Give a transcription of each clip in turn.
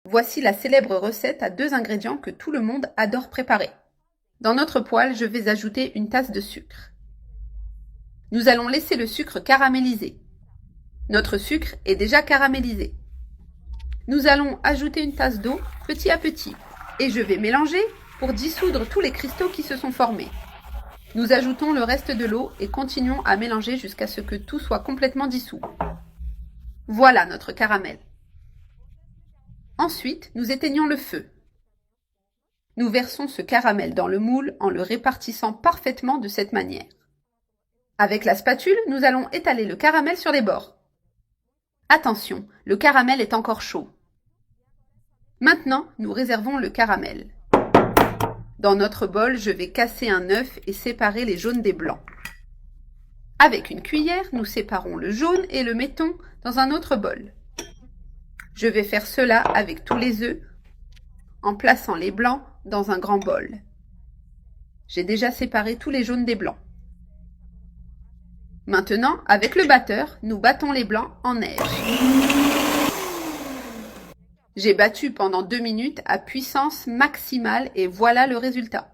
Voici la célèbre recette à 2 ingrédients que tout le monde adore préparer. Dans notre poêle, je vais ajouter une tasse de sucre. Nous allons laisser le sucre caraméliser. Notre sucre est déjà caramélisé. Nous allons ajouter une tasse d'eau petit à petit et je vais mélanger pour dissoudre tous les cristaux qui se sont formés. Nous ajoutons le reste de l'eau et continuons à mélanger jusqu'à ce que tout soit complètement dissous. Voilà notre caramel. Ensuite, nous éteignons le feu. Nous versons ce caramel dans le moule en le répartissant parfaitement de cette manière. Avec la spatule, nous allons étaler le caramel sur les bords. Attention, le caramel est encore chaud. Maintenant, nous réservons le caramel. Dans notre bol, je vais casser un œuf et séparer les jaunes des blancs. Avec une cuillère, nous séparons le jaune et le mettons dans un autre bol. Je vais faire cela avec tous les œufs en plaçant les blancs dans un grand bol. J'ai déjà séparé tous les jaunes des blancs. Maintenant, avec le batteur, nous battons les blancs en neige. J'ai battu pendant 2 minutes à puissance maximale et voilà le résultat.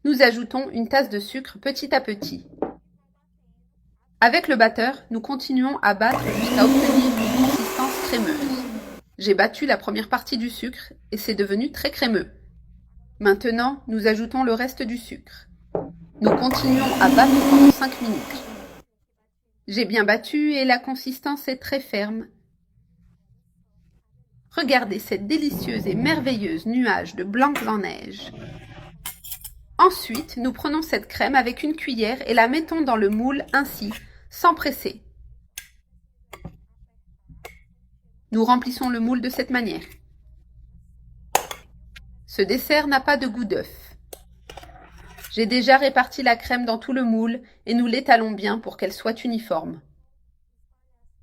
Nous ajoutons une tasse de sucre petit à petit. Avec le batteur, nous continuons à battre jusqu'à obtenir une consistance crémeuse. J'ai battu la première partie du sucre et c'est devenu très crémeux. Maintenant, nous ajoutons le reste du sucre. Nous continuons à battre pendant 5 minutes. J'ai bien battu et la consistance est très ferme. Regardez cette délicieuse et merveilleuse nuage de blancs en neige. Ensuite, nous prenons cette crème avec une cuillère et la mettons dans le moule ainsi, sans presser. Nous remplissons le moule de cette manière. Ce dessert n'a pas de goût d'œuf. J'ai déjà réparti la crème dans tout le moule et nous l'étalons bien pour qu'elle soit uniforme.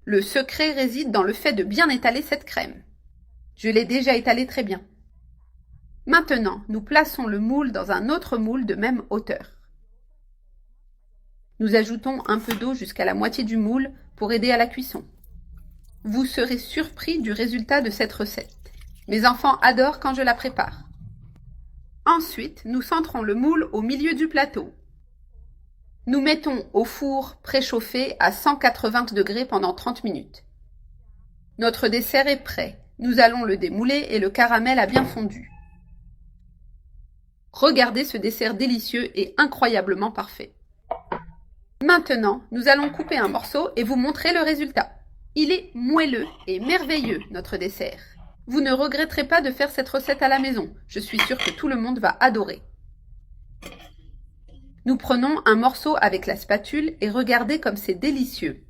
Le secret réside dans le fait de bien étaler cette crème. Je l'ai déjà étalée très bien. Maintenant, nous plaçons le moule dans un autre moule de même hauteur. Nous ajoutons un peu d'eau jusqu'à la moitié du moule pour aider à la cuisson. Vous serez surpris du résultat de cette recette. Mes enfants adorent quand je la prépare. Ensuite, nous centrons le moule au milieu du plateau. Nous mettons au four préchauffé à 180 degrés pendant 30 minutes. Notre dessert est prêt. Nous allons le démouler et le caramel a bien fondu. Regardez ce dessert délicieux et incroyablement parfait. Maintenant, nous allons couper un morceau et vous montrer le résultat. Il est moelleux et merveilleux, notre dessert. Vous ne regretterez pas de faire cette recette à la maison. Je suis sûre que tout le monde va adorer. Nous prenons un morceau avec la spatule et regardez comme c'est délicieux.